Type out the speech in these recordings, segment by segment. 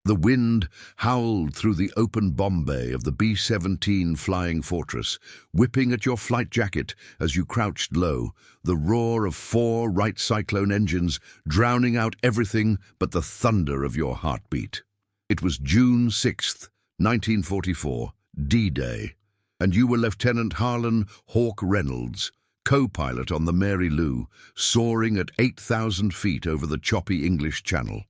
The wind howled through the open bomb bay of the B-17 Flying Fortress, whipping at your flight jacket as you crouched low, the roar of 4 Wright Cyclone engines drowning out everything but the thunder of your heartbeat. It was June 6th, 1944, D-Day, and you were Lieutenant Harlan Hawk Reynolds, co-pilot on the Mary Lou, soaring at 8,000 feet over the choppy English Channel.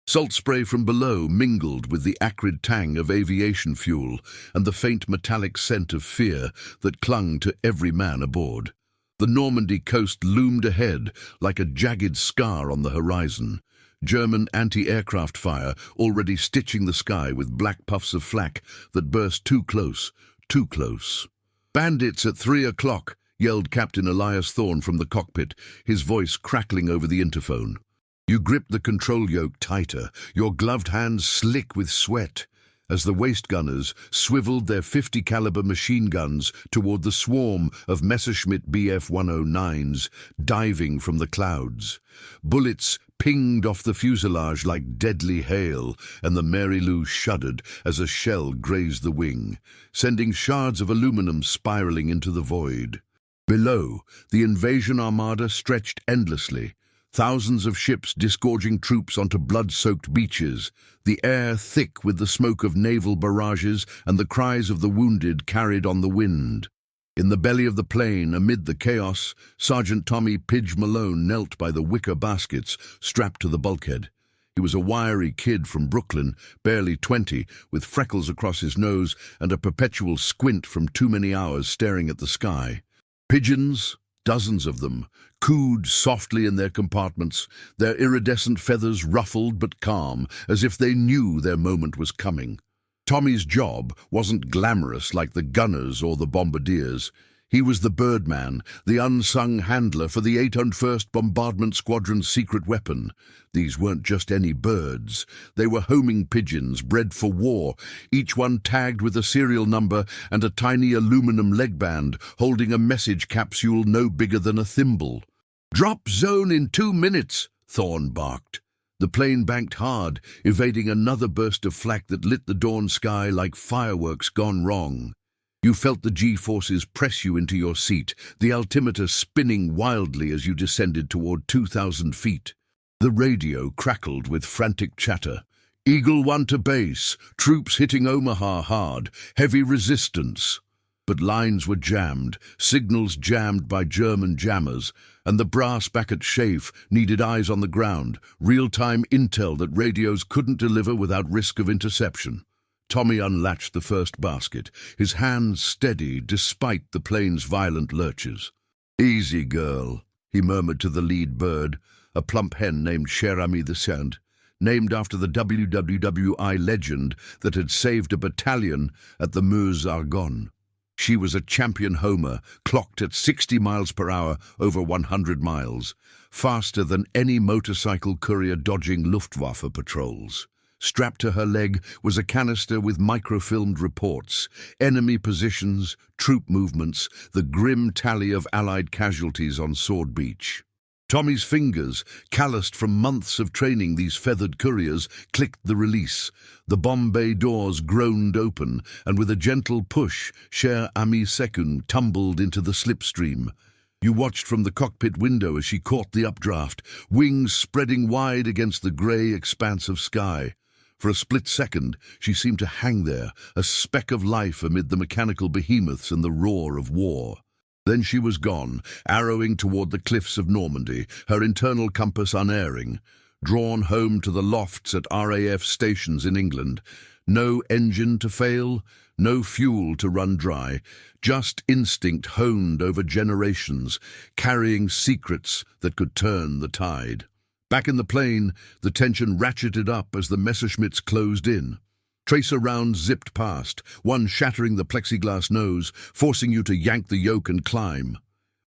Salt spray from below mingled with the acrid tang of aviation fuel and the faint metallic scent of fear that clung to every man aboard. The Normandy coast loomed ahead like a jagged scar on the horizon, German anti-aircraft fire already stitching the sky with black puffs of flak that burst too close, too close. "Bandits at 3 o'clock!" yelled Captain Elias Thorne from the cockpit, his voice crackling over the interphone. You gripped the control yoke tighter, your gloved hands slick with sweat, as the waist gunners swiveled their 50 caliber machine guns toward the swarm of Messerschmitt Bf-109s diving from the clouds. Bullets pinged off the fuselage like deadly hail, and the Mary Lou shuddered as a shell grazed the wing, sending shards of aluminum spiraling into the void. Below, the invasion armada stretched endlessly, thousands of ships disgorging troops onto blood-soaked beaches, the air thick with the smoke of naval barrages and the cries of the wounded carried on the wind. In the belly of the plane, amid the chaos, Sergeant Tommy "Pidge" Malone knelt by the wicker baskets strapped to the bulkhead. He was a wiry kid from Brooklyn, barely 20, with freckles across his nose and a perpetual squint from too many hours staring at the sky. Pigeons, dozens of them, cooed softly in their compartments, their iridescent feathers ruffled but calm, as if they knew their moment was coming. Tommy's job wasn't glamorous like the gunners or the bombardiers. He was the birdman, the unsung handler for the 801st Bombardment Squadron's secret weapon. These weren't just any birds. They were homing pigeons bred for war, each one tagged with a serial number and a tiny aluminum leg band holding a message capsule no bigger than a thimble. "Drop zone in 2 minutes," Thorne barked. The plane banked hard, evading another burst of flak that lit the dawn sky like fireworks gone wrong. You felt the G-forces press you into your seat, the altimeter spinning wildly as you descended toward 2,000 feet. The radio crackled with frantic chatter. "Eagle 1 to base, troops hitting Omaha hard, heavy resistance." But lines were jammed, signals jammed by German jammers, and the brass back at Schaeff needed eyes on the ground, real-time intel that radios couldn't deliver without risk of interception. Tommy unlatched the first basket, his hands steady despite the plane's violent lurches. "Easy, girl," he murmured to the lead bird, a plump hen named Cher Ami the Saint, named after the WWII legend that had saved a battalion at the Meuse-Argonne. She was a champion homer, clocked at 60 miles per hour over 100 miles, faster than any motorcycle courier dodging Luftwaffe patrols. Strapped to her leg was a canister with microfilmed reports, enemy positions, troop movements, the grim tally of Allied casualties on Sword Beach. Tommy's fingers, calloused from months of training these feathered couriers, clicked the release. The bomb bay doors groaned open, and with a gentle push, Cher Ami Sekun tumbled into the slipstream. You watched from the cockpit window as she caught the updraft, wings spreading wide against the grey expanse of sky. For a split second, she seemed to hang there, a speck of life amid the mechanical behemoths and the roar of war. Then she was gone, arrowing toward the cliffs of Normandy, her internal compass unerring, drawn home to the lofts at RAF stations in England. No engine to fail, no fuel to run dry, just instinct honed over generations, carrying secrets that could turn the tide. Back in the plane, the tension ratcheted up as the Messerschmitts closed in. Tracer rounds zipped past, one shattering the plexiglass nose, forcing you to yank the yoke and climb.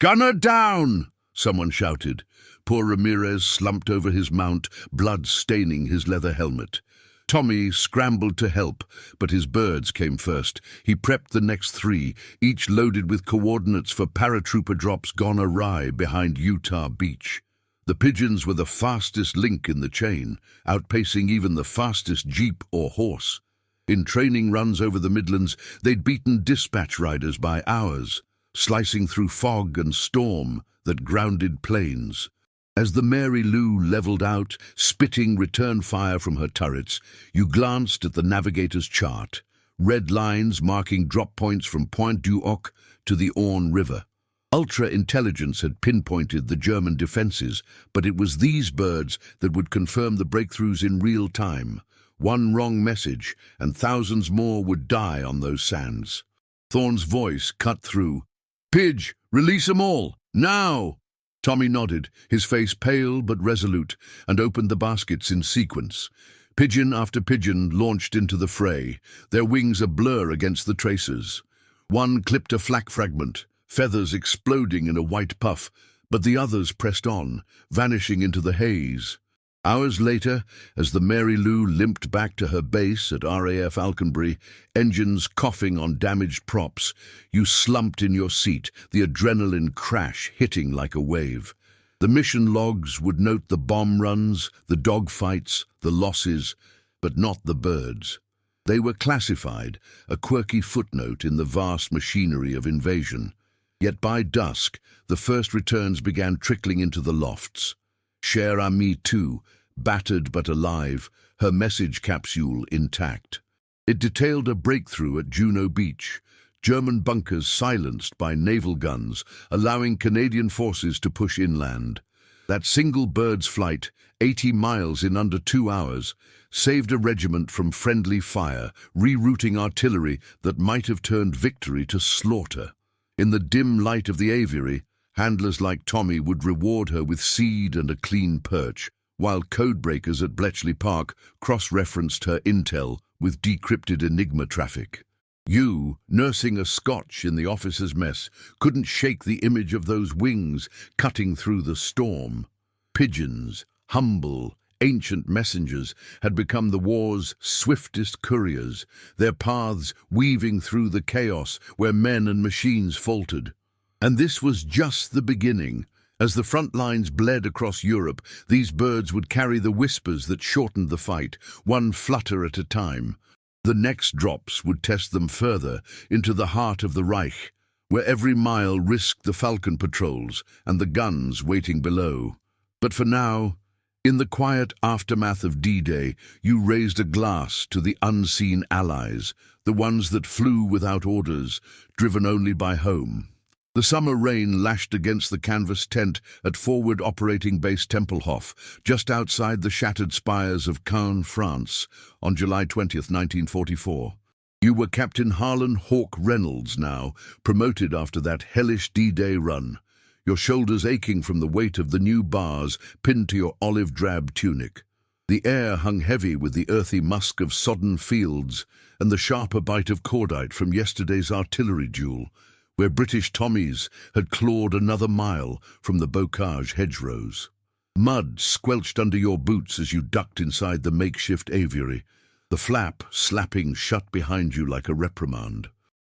"Gunner down!" someone shouted. Poor Ramirez slumped over his mount, blood staining his leather helmet. Tommy scrambled to help, but his birds came first. He prepped the next 3, each loaded with coordinates for paratrooper drops gone awry behind Utah Beach. The pigeons were the fastest link in the chain, outpacing even the fastest jeep or horse. In training runs over the Midlands, they'd beaten dispatch riders by hours, slicing through fog and storm that grounded plains. As the Mary Lou levelled out, spitting return fire from her turrets, you glanced at the navigator's chart, red lines marking drop points from Point du Hoc to the Orne River. Ultra-intelligence had pinpointed the German defences, but it was these birds that would confirm the breakthroughs in real time. One wrong message, and thousands more would die on those sands. Thorne's voice cut through. "Pidge, release 'em all, now!" Tommy nodded, his face pale but resolute, and opened the baskets in sequence. Pigeon after pigeon launched into the fray, their wings a blur against the tracers. One clipped a flak fragment, feathers exploding in a white puff, but the others pressed on, vanishing into the haze. Hours later, as the Mary Lou limped back to her base at RAF Alconbury, engines coughing on damaged props, you slumped in your seat, the adrenaline crash hitting like a wave. The mission logs would note the bomb runs, the dogfights, the losses, but not the birds. They were classified, a quirky footnote in the vast machinery of invasion. Yet by dusk, the first returns began trickling into the lofts. Cher Amie too, battered but alive, her message capsule intact. It detailed a breakthrough at Juno Beach, German bunkers silenced by naval guns, allowing Canadian forces to push inland. That single bird's flight, 80 miles in under 2 hours, saved a regiment from friendly fire, rerouting artillery that might have turned victory to slaughter. In the dim light of the aviary, handlers like Tommy would reward her with seed and a clean perch, while codebreakers at Bletchley Park cross-referenced her intel with decrypted Enigma traffic. You, nursing a scotch in the officer's mess, couldn't shake the image of those wings cutting through the storm. Pigeons, humble, ancient messengers, had become the war's swiftest couriers, their paths weaving through the chaos where men and machines faltered. And this was just the beginning. As the front lines bled across Europe, these birds would carry the whispers that shortened the fight, one flutter at a time. The next drops would test them further, into the heart of the Reich, where every mile risked the Falcon patrols and the guns waiting below. But for now, in the quiet aftermath of D-Day, you raised a glass to the unseen allies, the ones that flew without orders, driven only by home. The summer rain lashed against the canvas tent at Forward Operating Base Tempelhof, just outside the shattered spires of Caen, France, on July 20th, 1944. You were Captain Harlan Hawk Reynolds now, promoted after that hellish D-Day run, your shoulders aching from the weight of the new bars pinned to your olive-drab tunic. The air hung heavy with the earthy musk of sodden fields and the sharper bite of cordite from yesterday's artillery duel, where British Tommies had clawed another mile from the bocage hedgerows. Mud squelched under your boots as you ducked inside the makeshift aviary, the flap slapping shut behind you like a reprimand.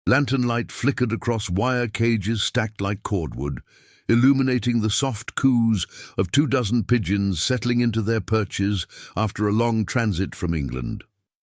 Lantern light flickered across wire cages stacked like cordwood, illuminating the soft coos of 24 pigeons settling into their perches after a long transit from England.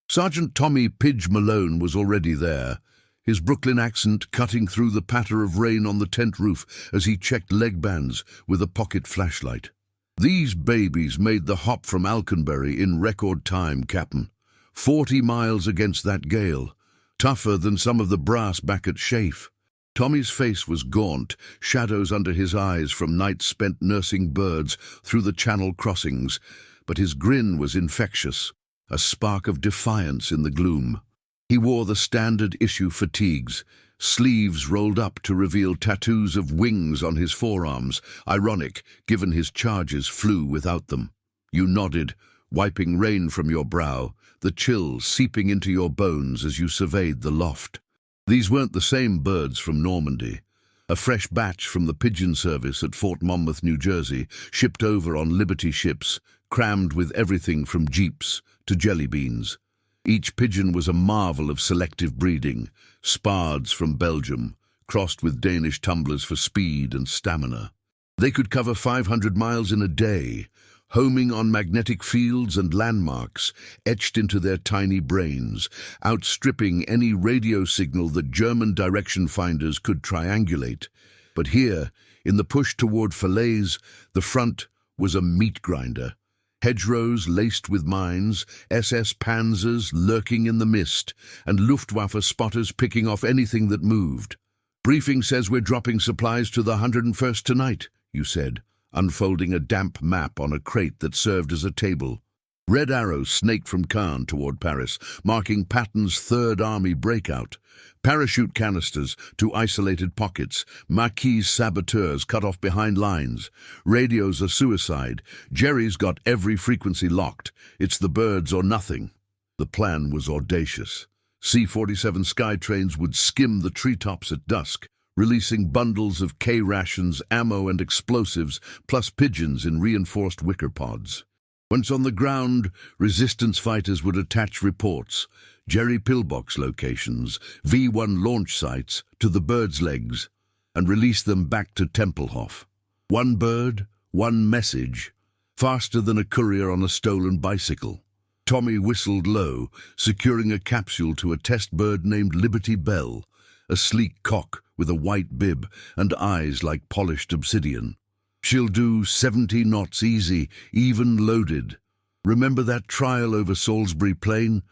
Sergeant Tommy Pidge Malone was already there, his Brooklyn accent cutting through the patter of rain on the tent roof as he checked leg bands with a pocket flashlight. These babies made the hop from Alconbury in record time, Captain. 40 miles against that gale, tougher than some of the brass back at Schaff. Tommy's face was gaunt, shadows under his eyes from nights spent nursing birds through the Channel crossings, but his grin was infectious, a spark of defiance in the gloom. He wore the standard issue fatigues, sleeves rolled up to reveal tattoos of wings on his forearms, ironic given his charges flew without them. You nodded, wiping rain from your brow, the chill seeping into your bones as you surveyed the loft. These weren't the same birds from Normandy. A fresh batch from the pigeon service at Fort Monmouth, New Jersey, shipped over on Liberty ships, crammed with everything from jeeps to jelly beans. Each pigeon was a marvel of selective breeding, spards from Belgium, crossed with Danish tumblers for speed and stamina. They could cover 500 miles in a day, homing on magnetic fields and landmarks etched into their tiny brains, outstripping any radio signal that German direction finders could triangulate. But here, in the push toward Falaise, the front was a meat grinder. Hedgerows laced with mines, SS Panzers lurking in the mist, and Luftwaffe spotters picking off anything that moved. "Briefing says we're dropping supplies to the 101st tonight," you said, unfolding a damp map on a crate that served as a table. Red arrows snaked from Caen toward Paris, marking Patton's Third Army breakout. Parachute canisters to isolated pockets, Maquis saboteurs cut off behind lines. Radios are suicide. Jerry's got every frequency locked. It's the birds or nothing. The plan was audacious. C-47 sky trains would skim the treetops at dusk, releasing bundles of K-rations, ammo and explosives, plus pigeons in reinforced wicker pods. Once on the ground, resistance fighters would attach reports, Jerry pillbox locations, V-1 launch sites to the birds' legs, and release them back to Tempelhof. One bird, one message, faster than a courier on a stolen bicycle. Tommy whistled low, securing a capsule to a test bird named Liberty Bell, a sleek cock with a white bib and eyes like polished obsidian. "She'll do 70 knots easy, even loaded. Remember that trial over Salisbury Plain?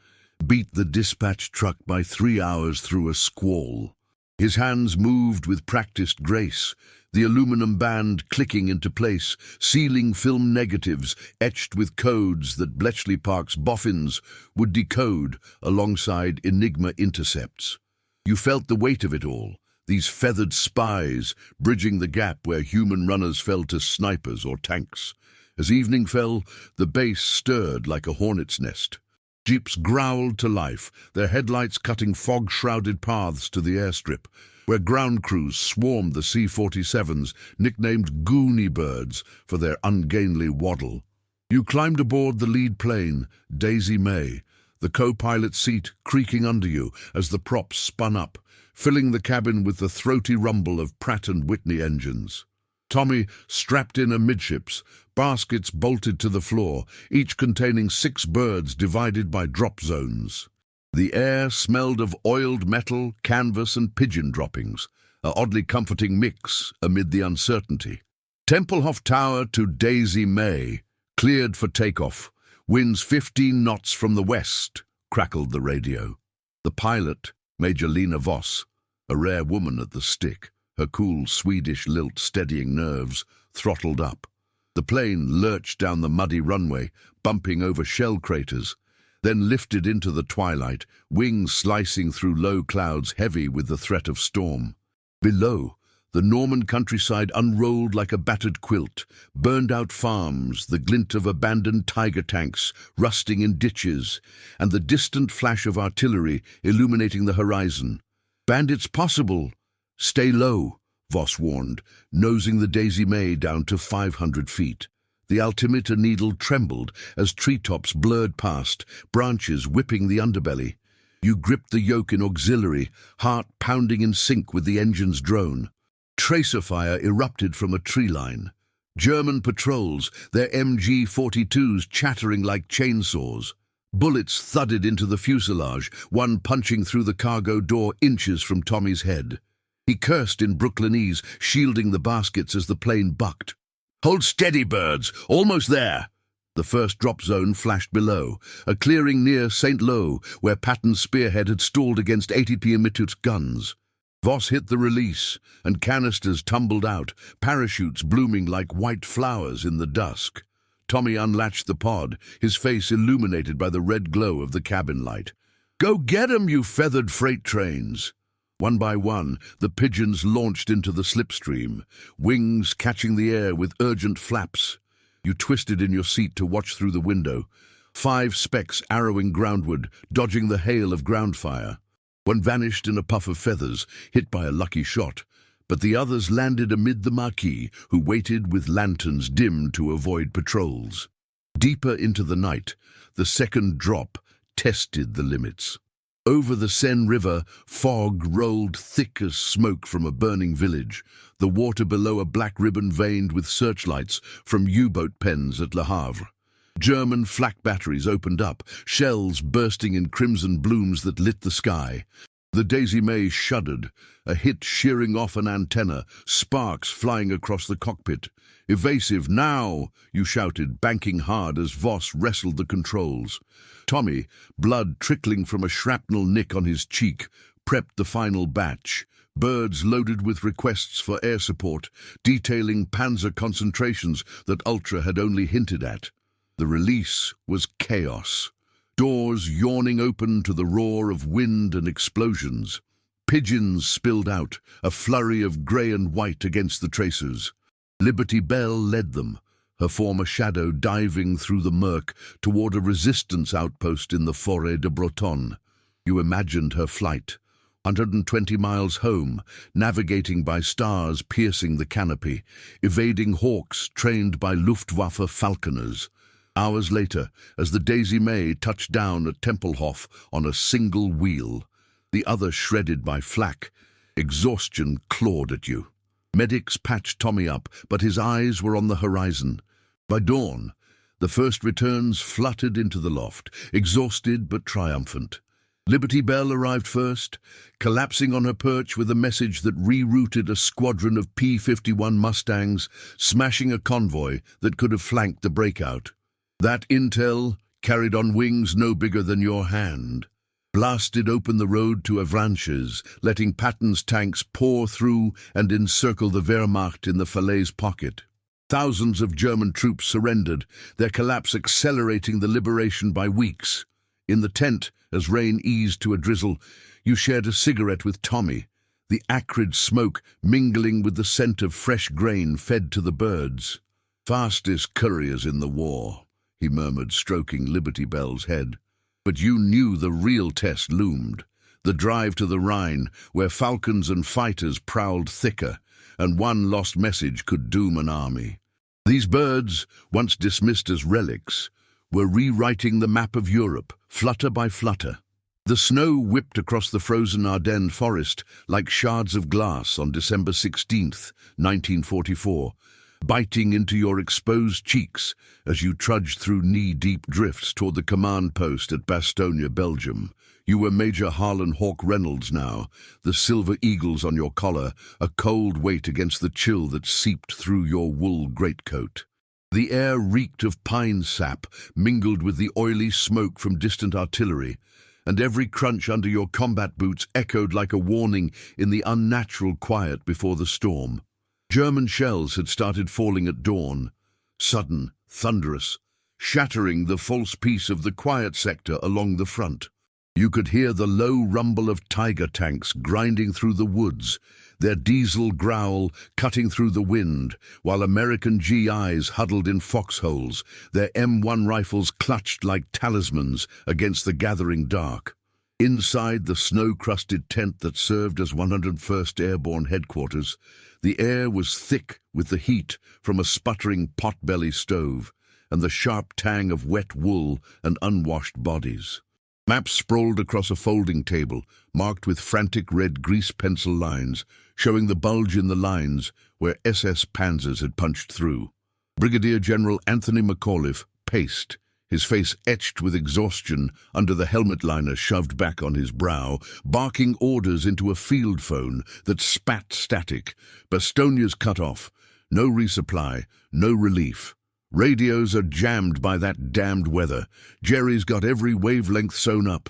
Beat the dispatch truck by 3 hours through a squall." His hands moved with practiced grace, the aluminum band clicking into place, sealing film negatives etched with codes that Bletchley Park's boffins would decode alongside Enigma intercepts. You felt the weight of it all, these feathered spies bridging the gap where human runners fell to snipers or tanks. As evening fell, the base stirred like a hornet's nest. Jeeps growled to life, their headlights cutting fog-shrouded paths to the airstrip, where ground crews swarmed the C-47s, nicknamed Goonie Birds for their ungainly waddle. You climbed aboard the lead plane, Daisy May, the co-pilot seat creaking under you as the props spun up, filling the cabin with the throaty rumble of Pratt & Whitney engines. Tommy strapped in amidships, baskets bolted to the floor, each containing 6 birds divided by drop zones. The air smelled of oiled metal, canvas and pigeon droppings, an oddly comforting mix amid the uncertainty. "Tempelhof Tower to Daisy May, cleared for takeoff. Winds 15 knots from the west," crackled the radio. The pilot, Major Lena Voss, a rare woman at the stick, her cool Swedish lilt steadying nerves, throttled up. The plane lurched down the muddy runway, bumping over shell craters, then lifted into the twilight, wings slicing through low clouds heavy with the threat of storm. Below, the Norman countryside unrolled like a battered quilt, burned-out farms, the glint of abandoned tiger tanks rusting in ditches, and the distant flash of artillery illuminating the horizon. "Bandits possible. Stay low," Voss warned, nosing the Daisy May down to 500 feet. The altimeter needle trembled as treetops blurred past, branches whipping the underbelly. You gripped the yoke in auxiliary, heart pounding in sync with the engine's drone. Tracer fire erupted from a tree line. German patrols, their MG-42s chattering like chainsaws. Bullets thudded into the fuselage, one punching through the cargo door inches from Tommy's head. He cursed in Brooklynese, shielding the baskets as the plane bucked. "Hold steady, birds! Almost there!" The first drop zone flashed below, a clearing near St. Lo, where Patton's spearhead had stalled against 80 Mitut's guns. Voss hit the release, and canisters tumbled out, parachutes blooming like white flowers in the dusk. Tommy unlatched the pod, his face illuminated by the red glow of the cabin light. "Go get 'em, you feathered freight trains!" One by one, the pigeons launched into the slipstream, wings catching the air with urgent flaps. You twisted in your seat to watch through the window, 5 specks arrowing groundward, dodging the hail of ground fire. One vanished in a puff of feathers, hit by a lucky shot, but the others landed amid the Maquis, who waited with lanterns dimmed to avoid patrols. Deeper into the night, the second drop tested the limits. Over the Seine River, fog rolled thick as smoke from a burning village, the water below a black ribbon veined with searchlights from U-boat pens at Le Havre. German flak batteries opened up, shells bursting in crimson blooms that lit the sky. The Daisy May shuddered, a hit shearing off an antenna, sparks flying across the cockpit. "Evasive, now!" you shouted, banking hard as Voss wrestled the controls. Tommy, blood trickling from a shrapnel nick on his cheek, prepped the final batch. Birds loaded with requests for air support, detailing panzer concentrations that Ultra had only hinted at. The release was chaos. Doors yawning open to the roar of wind and explosions. Pigeons spilled out, a flurry of grey and white against the tracers. Liberty Bell led them, her former shadow diving through the murk toward a resistance outpost in the Forêt de Bretonne. You imagined her flight, 120 miles home, navigating by stars piercing the canopy, evading hawks trained by Luftwaffe falconers. Hours later, as the Daisy May touched down at Tempelhof on a single wheel, the other shredded by flak, exhaustion clawed at you. Medics patched Tommy up, but his eyes were on the horizon. By dawn, the first returns fluttered into the loft, exhausted but triumphant. Liberty Bell arrived first, collapsing on her perch with a message that rerouted a squadron of P-51 Mustangs, smashing a convoy that could have flanked the breakout. That intel, carried on wings no bigger than your hand, blasted open the road to Avranches, letting Patton's tanks pour through and encircle the Wehrmacht in the Falaise pocket. Thousands of German troops surrendered, their collapse accelerating the liberation by weeks. In the tent, as rain eased to a drizzle, you shared a cigarette with Tommy, the acrid smoke mingling with the scent of fresh grain fed to the birds. "Fastest couriers in the war," he murmured, stroking Liberty Bell's head. But you knew the real test loomed, the drive to the Rhine, where falcons and fighters prowled thicker, and one lost message could doom an army. These birds, once dismissed as relics, were rewriting the map of Europe, flutter by flutter. The snow whipped across the frozen Ardennes forest like shards of glass on December 16th, 1944, biting into your exposed cheeks as you trudged through knee-deep drifts toward the command post at Bastogne, Belgium. You were Major Harlan Hawk Reynolds now, the silver eagles on your collar, a cold weight against the chill that seeped through your wool greatcoat. The air reeked of pine sap, mingled with the oily smoke from distant artillery, and every crunch under your combat boots echoed like a warning in the unnatural quiet before the storm. German shells had started falling at dawn, sudden, thunderous, shattering the false peace of the quiet sector along the front. You could hear the low rumble of Tiger tanks grinding through the woods, their diesel growl cutting through the wind, while American GIs huddled in foxholes, their M1 rifles clutched like talismans against the gathering dark. Inside the snow-crusted tent that served as 101st Airborne headquarters, the air was thick with the heat from a sputtering pot-belly stove and the sharp tang of wet wool and unwashed bodies. Maps sprawled across a folding table, marked with frantic red grease pencil lines, showing the bulge in the lines where SS panzers had punched through. Brigadier General Anthony McAuliffe paced, his face etched with exhaustion under the helmet liner shoved back on his brow, barking orders into a field phone that spat static. Bastonia's cut off. No resupply, no relief. Radios are jammed by that damned weather. Jerry's got every wavelength sewn up.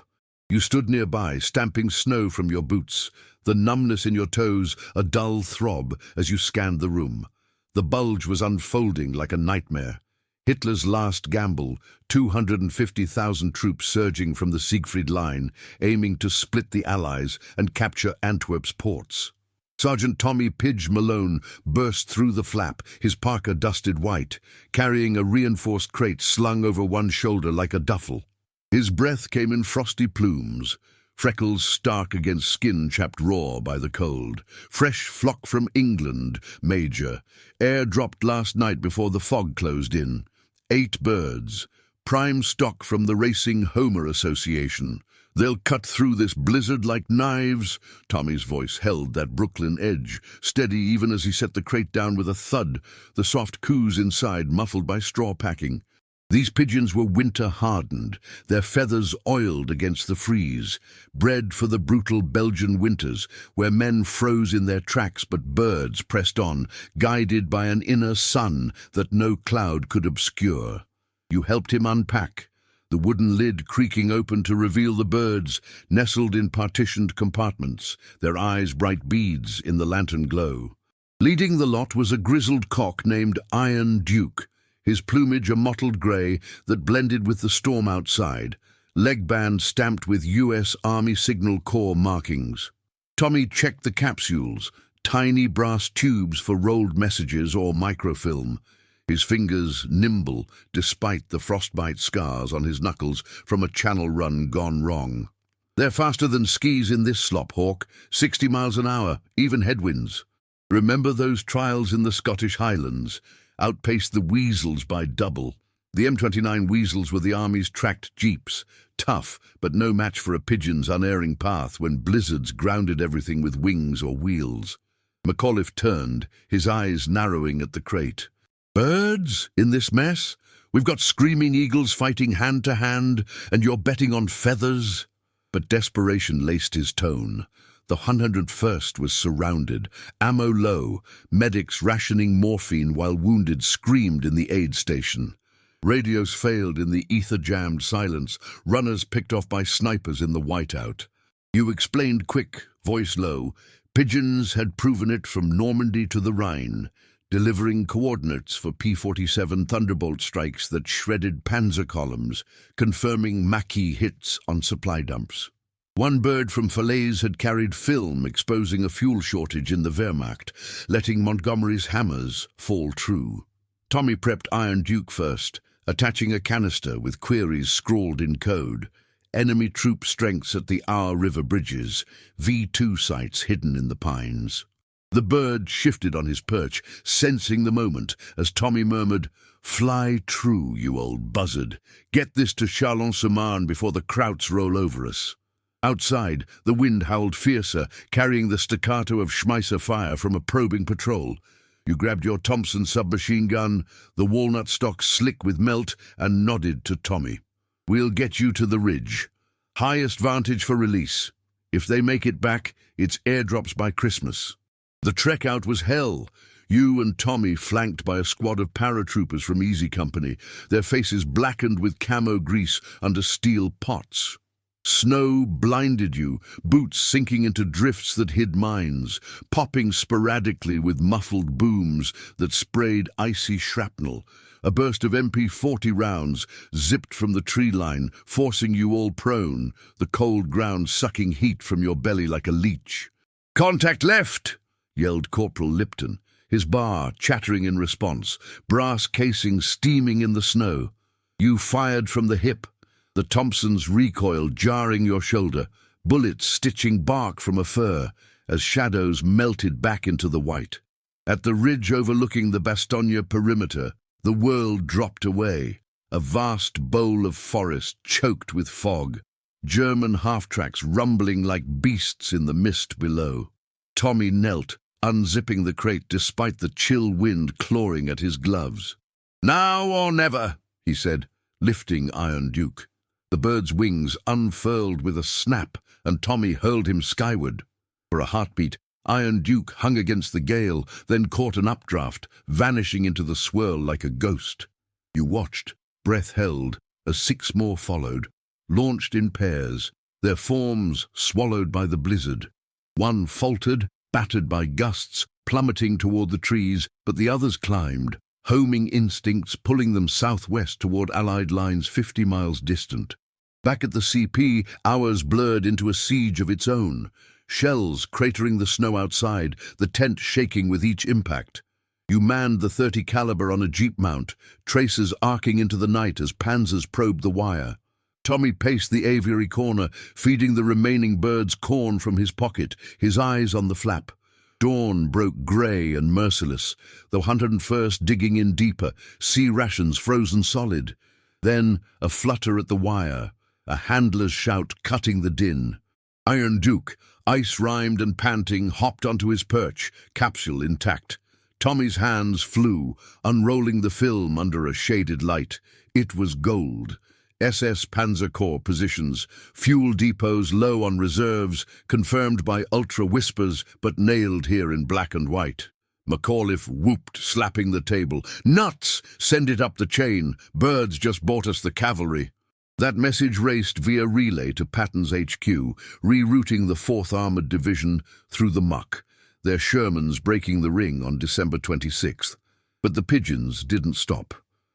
You stood nearby, stamping snow from your boots, the numbness in your toes a dull throb as you scanned the room. The bulge was unfolding like a nightmare. Hitler's last gamble, 250,000 troops surging from the Siegfried Line, aiming to split the Allies and capture Antwerp's ports. Sergeant Tommy "Pidge" Malone burst through the flap, his parka dusted white, carrying a reinforced crate slung over one shoulder like a duffel. His breath came in frosty plumes, freckles stark against skin chapped raw by the cold. "Fresh flock from England, Major. Air dropped last night before the fog closed in. 8 birds. Prime stock from the Racing Homer Association. They'll cut through this blizzard like knives. Tommy's voice held that Brooklyn edge, steady even as he set the crate down with a thud, the soft coos inside muffled by straw packing. These pigeons were winter-hardened, their feathers oiled against the freeze, bred for the brutal Belgian winters, where men froze in their tracks but birds pressed on, guided by an inner sun that no cloud could obscure. You helped him unpack, the wooden lid creaking open to reveal the birds, nestled in partitioned compartments, their eyes bright beads in the lantern glow. Leading the lot was a grizzled cock named Iron Duke, his plumage a mottled grey that blended with the storm outside, leg band stamped with U.S. Army Signal Corps markings. Tommy checked the capsules, tiny brass tubes for rolled messages or microfilm, his fingers nimble despite the frostbite scars on his knuckles from a channel run gone wrong. They're faster than skis in this slop, Hawk, 60 miles an hour, even headwinds. Remember those trials in the Scottish Highlands? Outpaced the weasels by double. The M29 weasels were the Army's tracked jeeps, tough but no match for a pigeon's unerring path when blizzards grounded everything with wings or wheels. McAuliffe turned, his eyes narrowing at the crate. Birds in this mess? We've got screaming eagles fighting hand to hand, and you're betting on feathers? But desperation laced his tone. The 101st was surrounded, ammo low, medics rationing morphine while wounded screamed in the aid station. Radios failed in the ether-jammed silence, runners picked off by snipers in the whiteout. You explained quick, voice low, pigeons had proven it from Normandy to the Rhine, delivering coordinates for P-47 Thunderbolt strikes that shredded panzer columns, confirming Maquis hits on supply dumps. One bird from Falaise had carried film exposing a fuel shortage in the Wehrmacht, letting Montgomery's hammers fall true. Tommy prepped Iron Duke first, attaching a canister with queries scrawled in code. Enemy troop strengths at the Our River bridges, V2 sites hidden in the pines. The bird shifted on his perch, sensing the moment, as Tommy murmured, "Fly true, you old buzzard. Get this to Chalon-sur-Marne before the Krauts roll over us." Outside, the wind howled fiercer, carrying the staccato of Schmeisser fire from a probing patrol. You grabbed your Thompson submachine gun, the walnut stock slick with melt, and nodded to Tommy. "We'll get you to the ridge. Highest vantage for release. If they make it back, it's airdrops by Christmas." The trek out was hell. You and Tommy flanked by a squad of paratroopers from Easy Company, their faces blackened with camo grease under steel pots. Snow blinded you, boots sinking into drifts that hid mines, popping sporadically with muffled booms that sprayed icy shrapnel. A burst of MP40 rounds zipped from the tree line, forcing you all prone, the cold ground sucking heat from your belly like a leech. "Contact left!" yelled Corporal Lipton, his bar chattering in response, brass casing steaming in the snow. You fired from the hip, the Thompson's recoil jarring your shoulder, bullets stitching bark from a fir as shadows melted back into the white. At the ridge overlooking the Bastogne perimeter, the world dropped away, a vast bowl of forest choked with fog, German half-tracks rumbling like beasts in the mist below. Tommy knelt, unzipping the crate despite the chill wind clawing at his gloves. "Now or never," he said, lifting Iron Duke. The bird's wings unfurled with a snap, and Tommy hurled him skyward. For a heartbeat, Iron Duke hung against the gale, then caught an updraft, vanishing into the swirl like a ghost. You watched, breath held, as 6 more followed, launched in pairs, their forms swallowed by the blizzard. One faltered, battered by gusts, plummeting toward the trees, but the others climbed, homing instincts pulling them southwest toward Allied lines 50 miles distant. Back at the CP, hours blurred into a siege of its own. Shells cratering the snow outside, the tent shaking with each impact. You manned the .30 caliber on a jeep mount, traces arcing into the night as panzers probed the wire. Tommy paced the aviary corner, feeding the remaining birds corn from his pocket, his eyes on the flap. Dawn broke grey and merciless, the 101st digging in deeper, sea rations frozen solid. Then a flutter at the wire, a handler's shout cutting the din. Iron Duke, ice-rimed and panting, hopped onto his perch, capsule intact. Tommy's hands flew, unrolling the film under a shaded light. It was gold. SS Panzer Corps positions, fuel depots low on reserves, confirmed by ultra-whispers but nailed here in black and white. McAuliffe whooped, slapping the table. "Nuts! Send it up the chain. Birds just bought us the cavalry." That message raced via relay to Patton's HQ, rerouting the 4th Armoured Division through the muck, their Shermans breaking the ring on December 26th. But the pigeons didn't stop.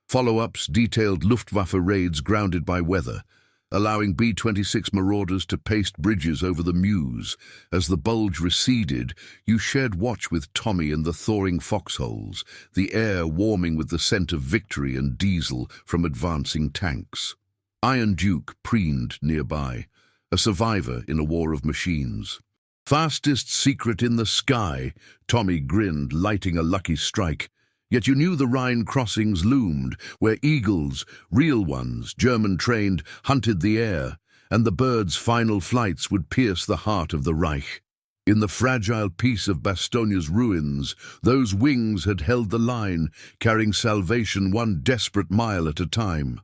Follow-ups detailed Luftwaffe raids grounded by weather, allowing B-26 marauders to paste bridges over the Meuse. As the bulge receded, you shared watch with Tommy in the thawing foxholes, the air warming with the scent of victory and diesel from advancing tanks. Iron Duke preened nearby, a survivor in a war of machines. "Fastest secret in the sky," Tommy grinned, lighting a lucky strike. Yet you knew the Rhine crossings loomed, where eagles, real ones, German-trained, hunted the air, and the birds' final flights would pierce the heart of the Reich. In the fragile peace of Bastonia's ruins, those wings had held the line, carrying salvation one desperate mile at a time.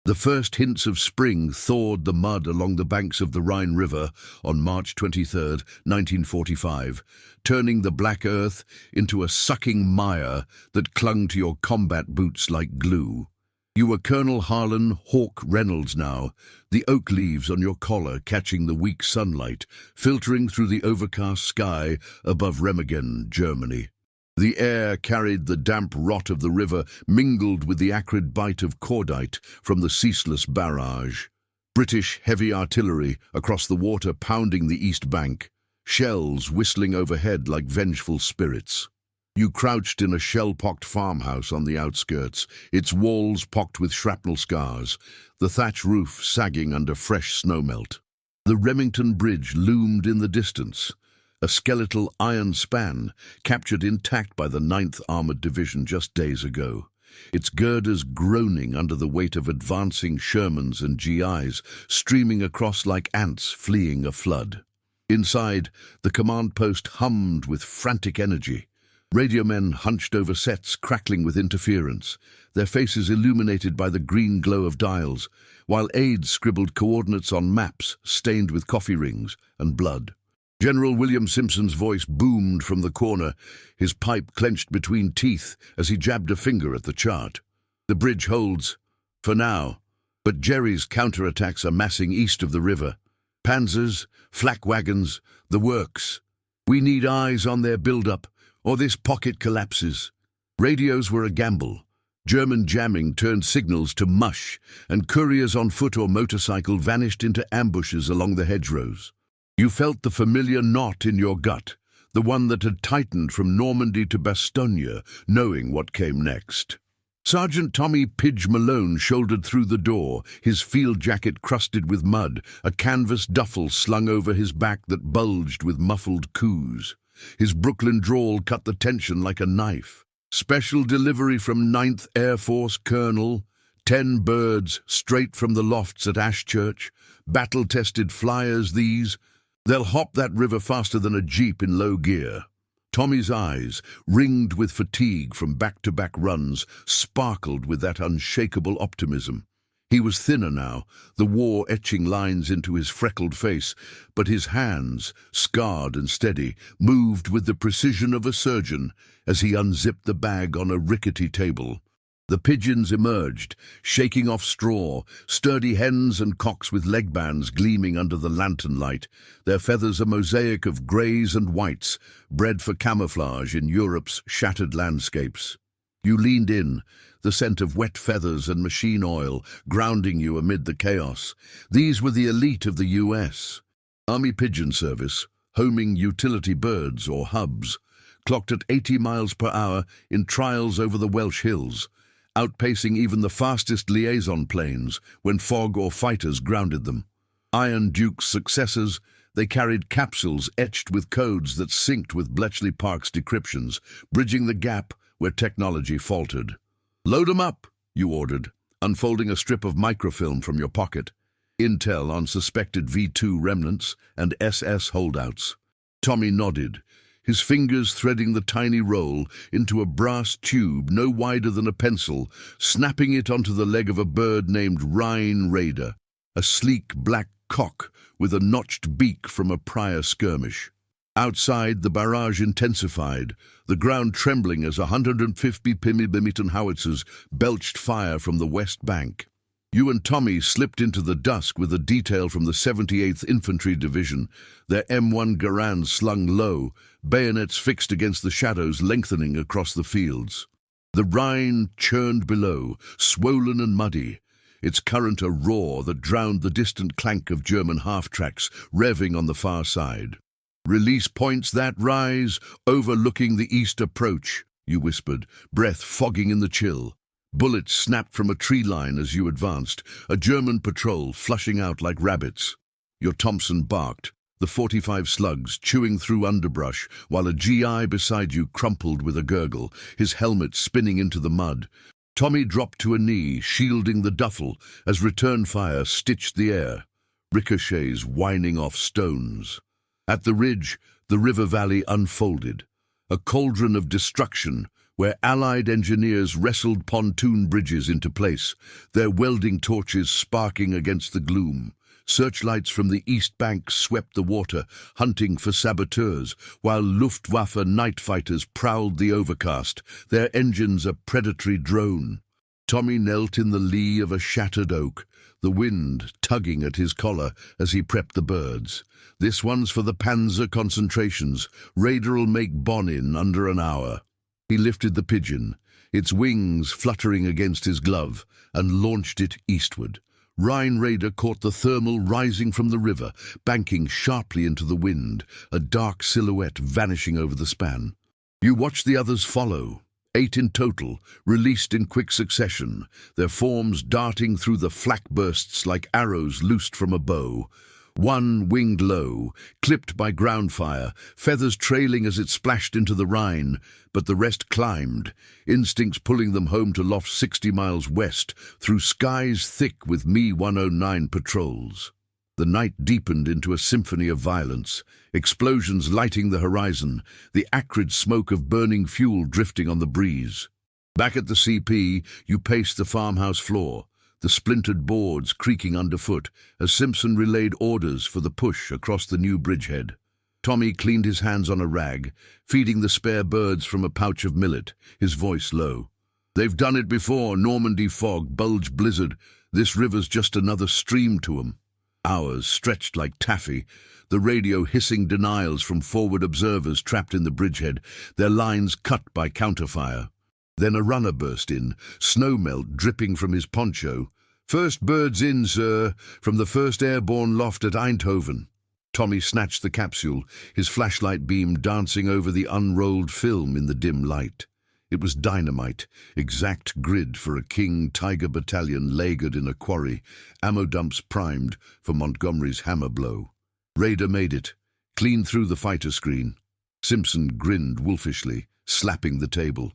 The first hints of spring thawed the mud along the banks of the Rhine River on March 23, 1945, turning the black earth into a sucking mire that clung to your combat boots like glue. You were Colonel Harlan Hawk Reynolds now, the oak leaves on your collar catching the weak sunlight, filtering through the overcast sky above Remagen, Germany. The air carried the damp rot of the river, mingled with the acrid bite of cordite from the ceaseless barrage. British heavy artillery across the water pounding the east bank, shells whistling overhead like vengeful spirits. You crouched in a shell-pocked farmhouse on the outskirts, its walls pocked with shrapnel scars, the thatch roof sagging under fresh snowmelt. The Remington Bridge loomed in the distance, a skeletal iron span captured intact by the 9th Armoured Division just days ago, its girders groaning under the weight of advancing Shermans and GIs streaming across like ants fleeing a flood. Inside, the command post hummed with frantic energy. Radio men hunched over sets, crackling with interference, their faces illuminated by the green glow of dials, while aides scribbled coordinates on maps stained with coffee rings and blood. General William Simpson's voice boomed from the corner, his pipe clenched between teeth as he jabbed a finger at the chart. "The bridge holds, for now, but Jerry's counterattacks are massing east of the river. Panzers, flak wagons, the works. We need eyes on their build-up, or this pocket collapses." Radios were a gamble. German jamming turned signals to mush, and couriers on foot or motorcycle vanished into ambushes along the hedgerows. You felt the familiar knot in your gut, the one that had tightened from Normandy to Bastogne, knowing what came next. Sergeant Tommy "Pidge" Malone shouldered through the door, his field jacket crusted with mud, a canvas duffel slung over his back that bulged with muffled coos. His Brooklyn drawl cut the tension like a knife. "Special delivery from 9th Air Force, Colonel. 10 birds, straight from the lofts at Ashchurch. Battle-tested flyers, these. They'll hop that river faster than a jeep in low gear." Tommy's eyes, ringed with fatigue from back-to-back runs, sparkled with that unshakable optimism. He was thinner now, the war etching lines into his freckled face, but his hands, scarred and steady, moved with the precision of a surgeon as he unzipped the bag on a rickety table. The pigeons emerged, shaking off straw, sturdy hens and cocks with leg bands gleaming under the lantern light, their feathers a mosaic of greys and whites, bred for camouflage in Europe's shattered landscapes. You leaned in, the scent of wet feathers and machine oil grounding you amid the chaos. These were the elite of the US. Army Pigeon Service, homing utility birds or hubs, clocked at 80 miles per hour in trials over the Welsh hills, outpacing even the fastest liaison planes when fog or fighters grounded them. Iron Duke's successors, they carried capsules etched with codes that synced with Bletchley Park's decryptions, bridging the gap where technology faltered. "Load 'em up," you ordered, unfolding a strip of microfilm from your pocket. Intel on suspected V2 remnants and SS holdouts. Tommy nodded, his fingers threading the tiny roll into a brass tube no wider than a pencil, snapping it onto the leg of a bird named Rhine raider, a sleek black cock with a notched beak from a prior skirmish. Outside, the barrage intensified, the ground trembling as 150 mm howitzers belched fire from the west bank. You and Tommy slipped into the dusk with a detail from the 78th Infantry Division, their M1 Garands slung low, bayonets fixed against the shadows lengthening across the fields. The Rhine churned below, swollen and muddy, its current a roar that drowned the distant clank of German half-tracks revving on the far side. "Release points that rise, overlooking the east approach," you whispered, breath fogging in the chill. Bullets snapped from a tree line as you advanced, a German patrol flushing out like rabbits. Your Thompson barked, the 45 slugs chewing through underbrush, while a GI beside you crumpled with a gurgle, his helmet spinning into the mud. Tommy dropped to a knee, shielding the duffel, as return fire stitched the air, ricochets whining off stones. At the ridge, the river valley unfolded, a cauldron of destruction, where Allied engineers wrestled pontoon bridges into place, their welding torches sparking against the gloom. Searchlights from the east bank swept the water, hunting for saboteurs, while Luftwaffe night fighters prowled the overcast, their engines a predatory drone. Tommy knelt in the lee of a shattered oak, the wind tugging at his collar as he prepped the birds. "This one's for the Panzer concentrations. Raider'll make Bonn in under an hour." He lifted the pigeon, its wings fluttering against his glove, and launched it eastward. Rhine raider caught the thermal rising from the river, banking sharply into the wind, a dark silhouette vanishing over the span. You watched the others follow, 8 in total, released in quick succession, their forms darting through the flak bursts like arrows loosed from a bow. One winged low, clipped by ground fire, feathers trailing as it splashed into the Rhine, but the rest climbed, instincts pulling them home to lofts 60 miles west, through skies thick with Me-109 patrols. The night deepened into a symphony of violence, explosions lighting the horizon, the acrid smoke of burning fuel drifting on the breeze. Back at the CP, you paced the farmhouse floor, the splintered boards creaking underfoot, as Simpson relayed orders for the push across the new bridgehead. Tommy cleaned his hands on a rag, feeding the spare birds from a pouch of millet, his voice low. "They've done it before, Normandy fog, bulge blizzard. This river's just another stream to 'em." Hours stretched like taffy, the radio hissing denials from forward observers trapped in the bridgehead, their lines cut by counterfire. Then a runner burst in, snowmelt dripping from his poncho. "First birds in, sir, from the 1st Airborne loft at Eindhoven." Tommy snatched the capsule, his flashlight beam dancing over the unrolled film in the dim light. It was dynamite, exact grid for a King Tiger battalion lagered in a quarry, ammo dumps primed for Montgomery's hammer blow. Raider made it, clean through the fighter screen. Simpson grinned wolfishly, slapping the table.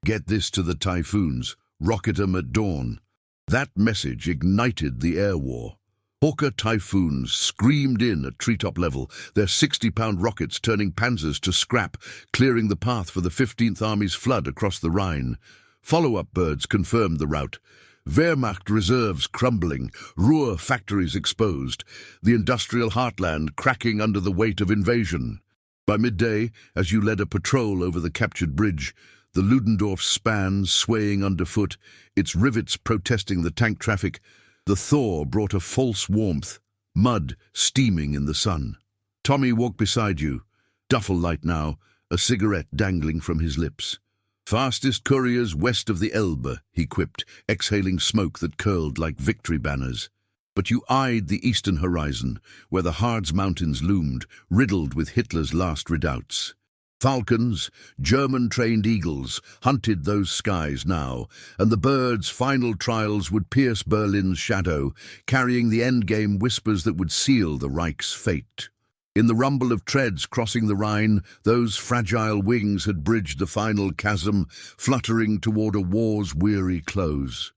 "Get this to the Typhoons, rocket 'em at dawn." That message ignited the air war. Hawker Typhoons screamed in at treetop level, their 60-pound rockets turning panzers to scrap, clearing the path for the 15th Army's flood across the Rhine. Follow-up birds confirmed the route. Wehrmacht reserves crumbling, Ruhr factories exposed, the industrial heartland cracking under the weight of invasion. By midday, as you led a patrol over the captured bridge, the Ludendorff span swaying underfoot, its rivets protesting the tank traffic, the thaw brought a false warmth, mud steaming in the sun. Tommy walked beside you, duffel light now, a cigarette dangling from his lips. "Fastest couriers west of the Elbe," he quipped, exhaling smoke that curled like victory banners. But you eyed the eastern horizon, where the Harz Mountains loomed, riddled with Hitler's last redoubts. Falcons, German-trained eagles, hunted those skies now, and the birds' final trials would pierce Berlin's shadow, carrying the endgame whispers that would seal the Reich's fate. In the rumble of treads crossing the Rhine, those fragile wings had bridged the final chasm, fluttering toward a war's weary close.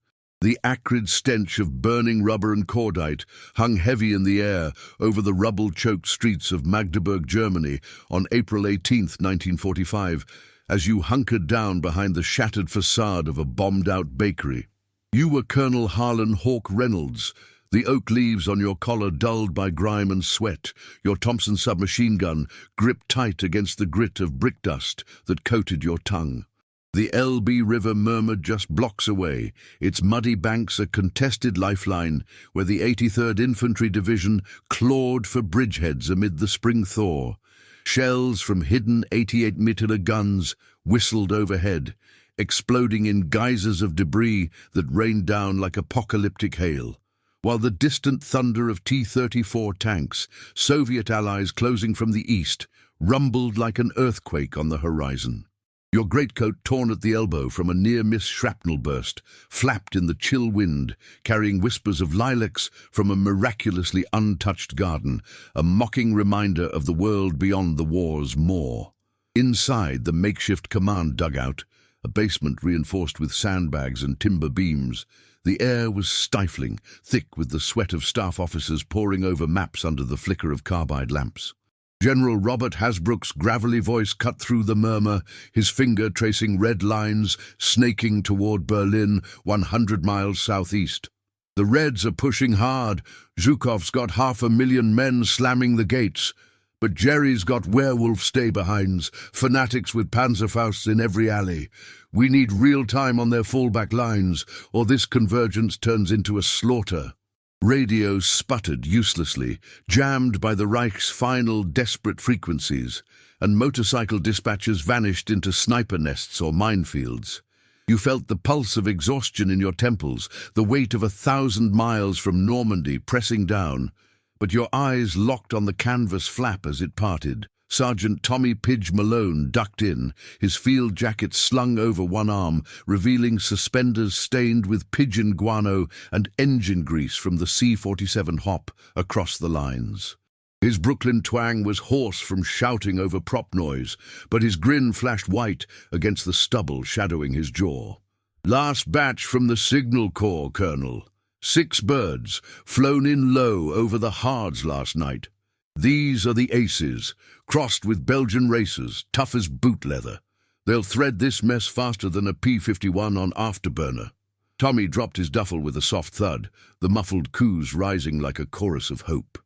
The acrid stench of burning rubber and cordite hung heavy in the air over the rubble-choked streets of Magdeburg, Germany on April 18, 1945, as you hunkered down behind the shattered facade of a bombed-out bakery. You were Colonel Harlan Hawk Reynolds, the oak leaves on your collar dulled by grime and sweat, your Thompson submachine gun gripped tight against the grit of brick dust that coated your tongue. The Elbe River murmured just blocks away, its muddy banks a contested lifeline where the 83rd Infantry Division clawed for bridgeheads amid the spring thaw. Shells from hidden 88mm guns whistled overhead, exploding in geysers of debris that rained down like apocalyptic hail, while the distant thunder of T-34 tanks, Soviet allies closing from the east, rumbled like an earthquake on the horizon. Your greatcoat, torn at the elbow from a near-miss shrapnel burst, flapped in the chill wind, carrying whispers of lilacs from a miraculously untouched garden, a mocking reminder of the world beyond the war's maw. Inside the makeshift command dugout, a basement reinforced with sandbags and timber beams, the air was stifling, thick with the sweat of staff officers poring over maps under the flicker of carbide lamps. General Robert Hasbrook's gravelly voice cut through the murmur, his finger tracing red lines snaking toward Berlin, 100 miles southeast. The Reds are pushing hard. Zhukov's got 500,000 men slamming the gates. But Jerry's got werewolf stay-behinds, fanatics with Panzerfausts in every alley. We need real time on their fallback lines, or this convergence turns into a slaughter. Radio sputtered uselessly, jammed by the Reich's final desperate frequencies, and motorcycle dispatchers vanished into sniper nests or minefields. You felt the pulse of exhaustion in your temples, the weight of 1,000 miles from Normandy pressing down, but your eyes locked on the canvas flap as it parted. Sergeant Tommy "Pidge" Malone ducked in, his field jacket slung over one arm, revealing suspenders stained with pigeon guano and engine grease from the C-47 hop across the lines. His Brooklyn twang was hoarse from shouting over prop noise, but his grin flashed white against the stubble shadowing his jaw. "Last batch from the Signal Corps, Colonel. 6 birds, flown in low over the Hards last night. These are the aces, crossed with Belgian racers, tough as boot leather. They'll thread this mess faster than a P-51 on afterburner." Tommy dropped his duffel with a soft thud, the muffled coos rising like a chorus of hope.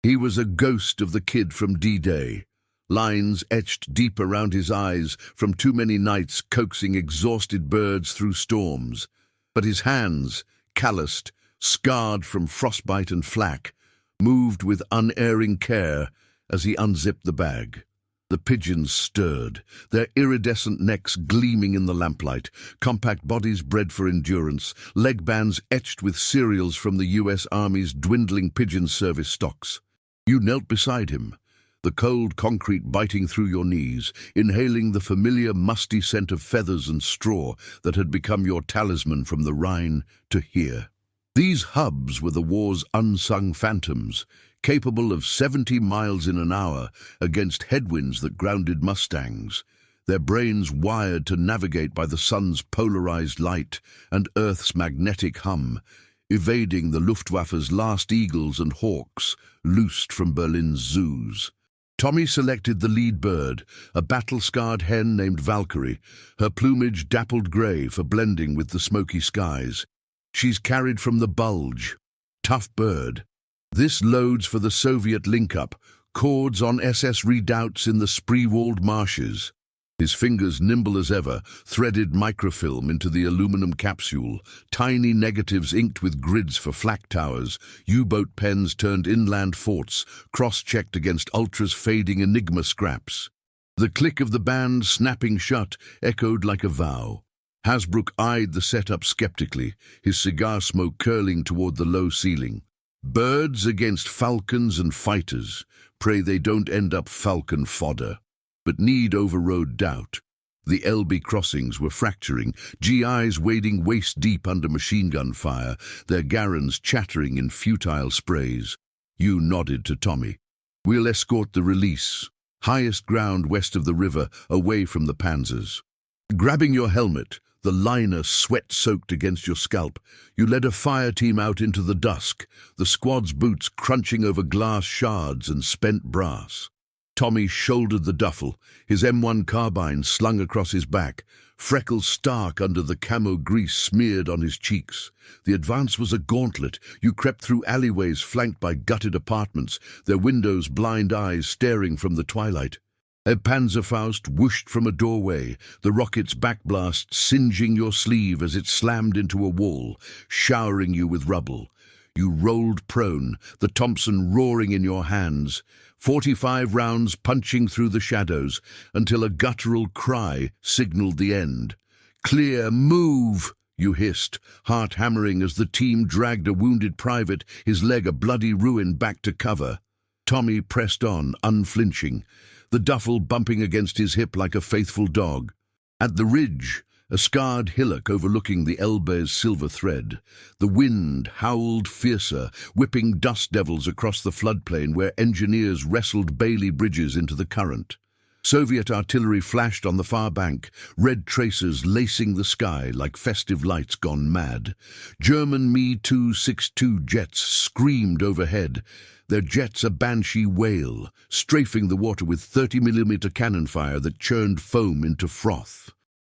He was a ghost of the kid from D-Day, lines etched deep around his eyes from too many nights coaxing exhausted birds through storms. But his hands, calloused, scarred from frostbite and flak, moved with unerring care as he unzipped the bag. The pigeons stirred, their iridescent necks gleaming in the lamplight, compact bodies bred for endurance, leg bands etched with cereals from the U.S. Army's dwindling pigeon service stocks. You knelt beside him, the cold concrete biting through your knees, inhaling the familiar musty scent of feathers and straw that had become your talisman from the Rhine to here. These hubs were the war's unsung phantoms, capable of 70 miles in an hour against headwinds that grounded Mustangs, their brains wired to navigate by the sun's polarized light and Earth's magnetic hum, evading the Luftwaffe's last eagles and hawks loosed from Berlin's zoos. Tommy selected the lead bird, a battle-scarred hen named Valkyrie, her plumage dappled grey for blending with the smoky skies. "She's carried from the Bulge. Tough bird. This loads for the Soviet link-up, cords on SS redoubts in the spree-walled marshes." His fingers, nimble as ever, threaded microfilm into the aluminum capsule, tiny negatives inked with grids for flak towers, U-boat pens turned inland forts, cross-checked against Ultra's fading Enigma scraps. The click of the band snapping shut echoed like a vow. Hasbrook eyed the setup skeptically, his cigar smoke curling toward the low ceiling. Birds against falcons and fighters. Pray they don't end up falcon fodder. But need overrode doubt. The Elbe crossings were fracturing, GIs wading waist-deep under machine gun fire, their garrons chattering in futile sprays. You nodded to Tommy. "We'll escort the release. Highest ground west of the river, away from the panzers." Grabbing your helmet, the liner sweat-soaked against your scalp. You led a fire team out into the dusk, the squad's boots crunching over glass shards and spent brass. Tommy shouldered the duffel, his M1 carbine slung across his back, freckles stark under the camo grease smeared on his cheeks. The advance was a gauntlet. You crept through alleyways flanked by gutted apartments, their windows blind eyes staring from the twilight. A Panzerfaust whooshed from a doorway, the rocket's backblast singeing your sleeve as it slammed into a wall, showering you with rubble. You rolled prone, the Thompson roaring in your hands, 45 rounds punching through the shadows until a guttural cry signaled the end. "Clear, move!" you hissed, heart hammering as the team dragged a wounded private, his leg a bloody ruin, back to cover. Tommy pressed on, unflinching, the duffel bumping against his hip like a faithful dog. At the ridge, a scarred hillock overlooking the Elbe's silver thread, the wind howled fiercer, whipping dust devils across the floodplain where engineers wrestled Bailey bridges into the current. Soviet artillery flashed on the far bank, red tracers lacing the sky like festive lights gone mad. German Me-262 jets screamed overhead, their jets a banshee wail, strafing the water with 30mm cannon fire that churned foam into froth.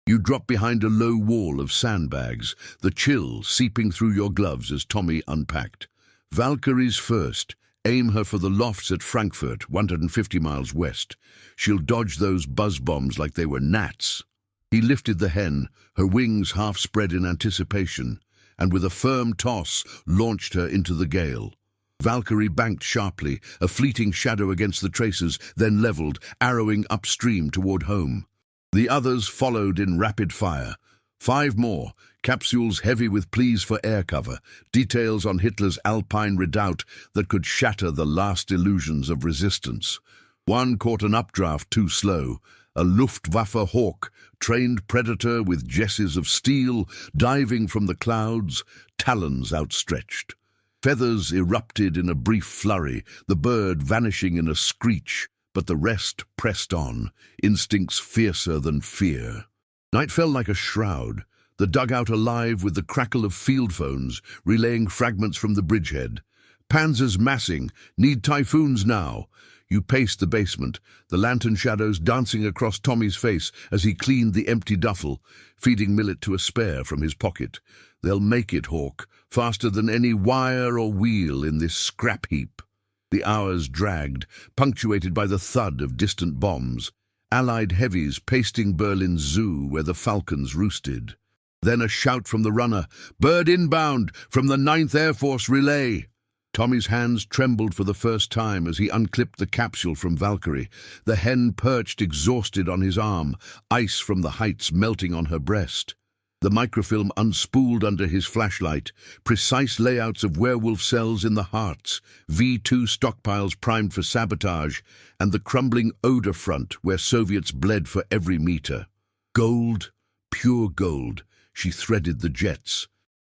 You dropped behind a low wall of sandbags, the chill seeping through your gloves as Tommy unpacked. Valkyrie's first. Aim her for the lofts at Frankfurt, 150 miles west. She'll dodge those buzz bombs like they were gnats. He lifted the hen, her wings half spread in anticipation, and with a firm toss launched her into the gale. Valkyrie banked sharply, a fleeting shadow against the tracers, then leveled, arrowing upstream toward home. The others followed in rapid fire. 5 more, capsules heavy with pleas for air cover, details on Hitler's Alpine redoubt that could shatter the last illusions of resistance. One caught an updraft too slow, a Luftwaffe hawk, trained predator with jesses of steel, diving from the clouds, talons outstretched. Feathers erupted in a brief flurry, the bird vanishing in a screech, but the rest pressed on, instincts fiercer than fear. Night fell like a shroud, the dugout alive with the crackle of field phones, relaying fragments from the bridgehead. "Panzers massing, need typhoons now." You paced the basement, the lantern shadows dancing across Tommy's face as he cleaned the empty duffel, feeding millet to a spare from his pocket. "They'll make it, Hawk, faster than any wire or wheel in this scrap heap." The hours dragged, punctuated by the thud of distant bombs. Allied heavies pasting Berlin's zoo where the falcons roosted. Then a shout from the runner, "Bird inbound, from the 9th Air Force relay." Tommy's hands trembled for the first time as he unclipped the capsule from Valkyrie. The hen perched exhausted on his arm, ice from the heights melting on her breast. The microfilm unspooled under his flashlight, precise layouts of werewolf cells in the hearts, V2 stockpiles primed for sabotage, and the crumbling Oder front where Soviets bled for every meter. Gold, pure gold, she threaded the jets.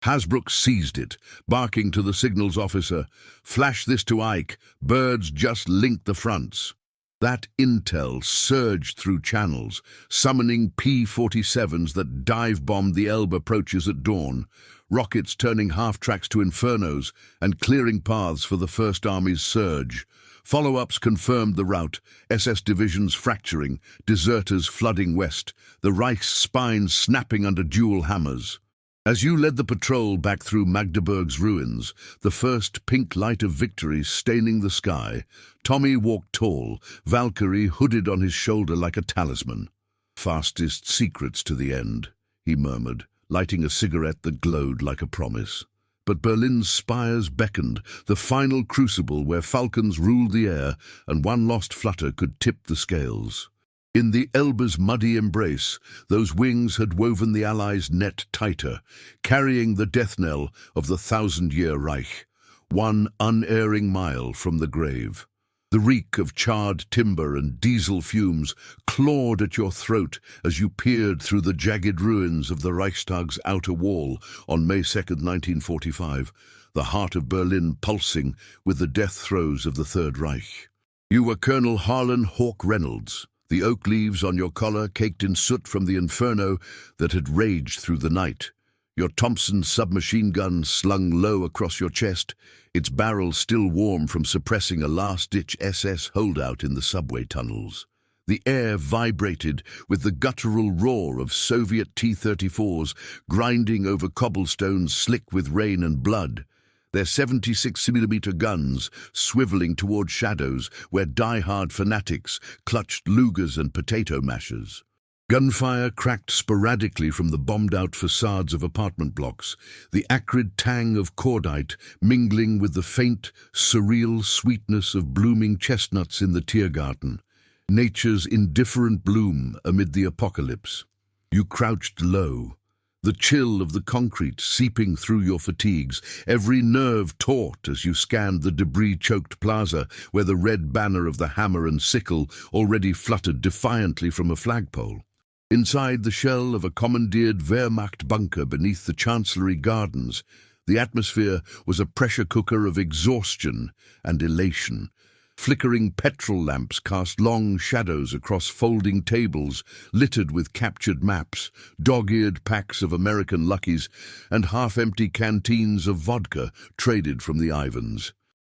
Hasbrook seized it, barking to the signals officer, "Flash this to Ike, birds just linked the fronts." That intel surged through channels, summoning P-47s that dive-bombed the Elbe approaches at dawn, rockets turning half-tracks to infernos and clearing paths for the First Army's surge. Follow-ups confirmed the route, SS divisions fracturing, deserters flooding west, the Reich's spine snapping under dual hammers. As you led the patrol back through Magdeburg's ruins, the first pink light of victory staining the sky, Tommy walked tall, Valkyrie hooded on his shoulder like a talisman. "Fastest secrets to the end," he murmured, lighting a cigarette that glowed like a promise. But Berlin's spires beckoned, the final crucible where falcons ruled the air and one lost flutter could tip the scales. In the Elbe's muddy embrace, those wings had woven the Allies' net tighter, carrying the death knell of the 1,000-year Reich, one unerring mile from the grave. The reek of charred timber and diesel fumes clawed at your throat as you peered through the jagged ruins of the Reichstag's outer wall on May 2, 1945, the heart of Berlin pulsing with the death throes of the Third Reich. You were Colonel Harlan Hawk Reynolds, the oak leaves on your collar caked in soot from the inferno that had raged through the night. Your Thompson submachine gun slung low across your chest, its barrel still warm from suppressing a last-ditch SS holdout in the subway tunnels. The air vibrated with the guttural roar of Soviet T-34s grinding over cobblestones slick with rain and blood, their 76mm guns swiveling toward shadows where die-hard fanatics clutched Lugers and potato mashers. Gunfire cracked sporadically from the bombed-out facades of apartment blocks, the acrid tang of cordite mingling with the faint, surreal sweetness of blooming chestnuts in the Tiergarten, nature's indifferent bloom amid the apocalypse. You crouched low, the chill of the concrete seeping through your fatigues, every nerve taut as you scanned the debris-choked plaza where the red banner of the hammer and sickle already fluttered defiantly from a flagpole. Inside the shell of a commandeered Wehrmacht bunker beneath the Chancellery Gardens, the atmosphere was a pressure cooker of exhaustion and elation. Flickering petrol lamps cast long shadows across folding tables littered with captured maps, dog-eared packs of American Luckies, and half-empty canteens of vodka traded from the Ivans.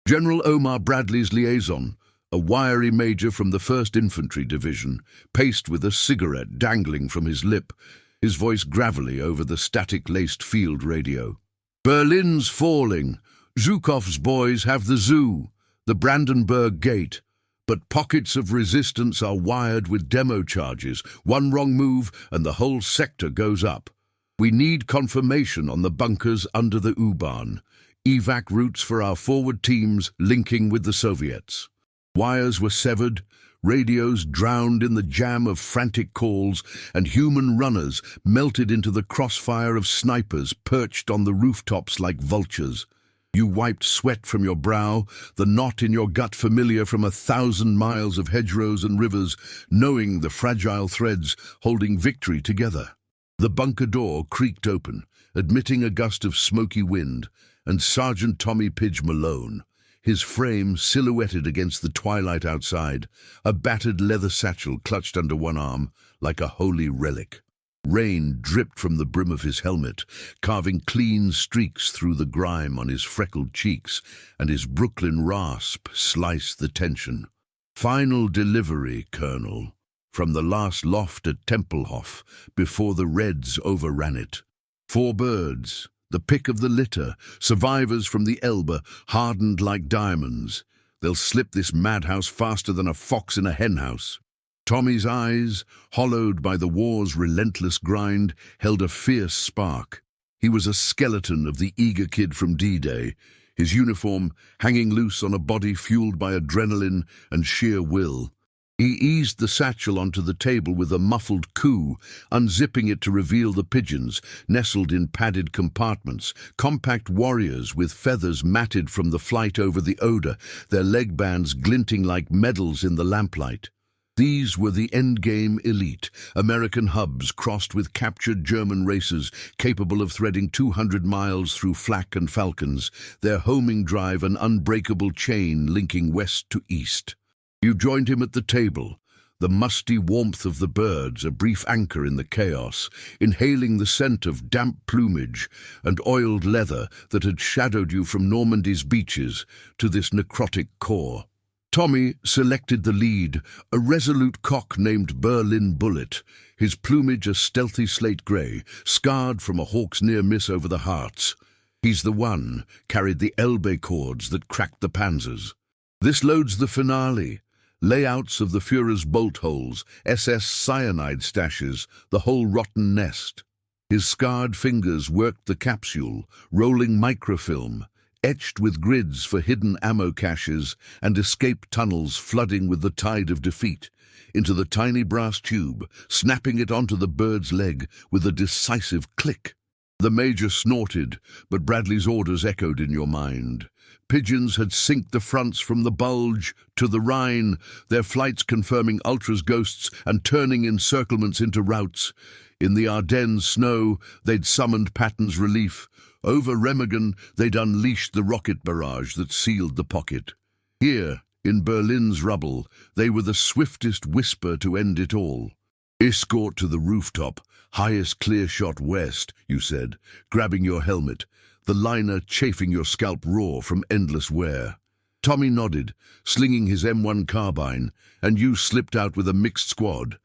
General Omar Bradley's liaison, a wiry major from the 1st Infantry Division, paced with a cigarette dangling from his lip, his voice gravelly over the static-laced field radio. "Berlin's falling. Zhukov's boys have the zoo, the Brandenburg Gate, but pockets of resistance are wired with demo charges. One wrong move and the whole sector goes up. We need confirmation on the bunkers under the U-Bahn. Evac routes for our forward teams linking with the Soviets." Wires were severed, radios drowned in the jam of frantic calls, and human runners melted into the crossfire of snipers perched on the rooftops like vultures. You wiped sweat from your brow, the knot in your gut familiar from 1,000 miles of hedgerows and rivers, knowing the fragile threads holding victory together. The bunker door creaked open, admitting a gust of smoky wind, and Sergeant Tommy Pidge Malone, his frame silhouetted against the twilight outside, a battered leather satchel clutched under one arm like a holy relic. Rain dripped from the brim of his helmet, carving clean streaks through the grime on his freckled cheeks, and his Brooklyn rasp sliced the tension. "Final delivery, Colonel, from the last loft at Tempelhof, before the Reds overran it. 4 birds, the pick of the litter, survivors from the Elbe, hardened like diamonds. They'll slip this madhouse faster than a fox in a henhouse." Tommy's eyes, hollowed by the war's relentless grind, held a fierce spark. He was a skeleton of the eager kid from D-Day, his uniform hanging loose on a body fueled by adrenaline and sheer will. He eased the satchel onto the table with a muffled coo, unzipping it to reveal the pigeons, nestled in padded compartments, compact warriors with feathers matted from the flight over the odor, their leg bands glinting like medals in the lamplight. These were the endgame elite, American hubs crossed with captured German racers capable of threading 200 miles through flak and falcons, their homing drive an unbreakable chain linking west to east. You joined him at the table, the musty warmth of the birds a brief anchor in the chaos, inhaling the scent of damp plumage and oiled leather that had shadowed you from Normandy's beaches to this necrotic core. Tommy selected the lead, a resolute cock named Berlin Bullet, his plumage a stealthy slate grey, scarred from a hawk's near miss over the Harz. "He's the one," carried the Elbe cords that cracked the panzers. "This loads the finale. Layouts of the Führer's bolt holes, SS cyanide stashes, the whole rotten nest." His scarred fingers worked the capsule, rolling microfilm, etched with grids for hidden ammo caches and escape tunnels flooding with the tide of defeat, into the tiny brass tube, snapping it onto the bird's leg with a decisive click. The major snorted, but Bradley's orders echoed in your mind. Pigeons had synced the fronts from the bulge to the Rhine, their flights confirming Ultra's ghosts and turning encirclements into routes. In the Ardennes snow, they'd summoned Patton's relief. Over Remagen, they'd unleashed the rocket barrage that sealed the pocket. Here, In Berlin's rubble, they were the swiftest whisper to end it all. "Escort to the rooftop, highest clear shot west," you said, grabbing your helmet, the liner chafing your scalp raw from endless wear. Tommy nodded, slinging his M1 carbine, and you slipped out with a mixed squad.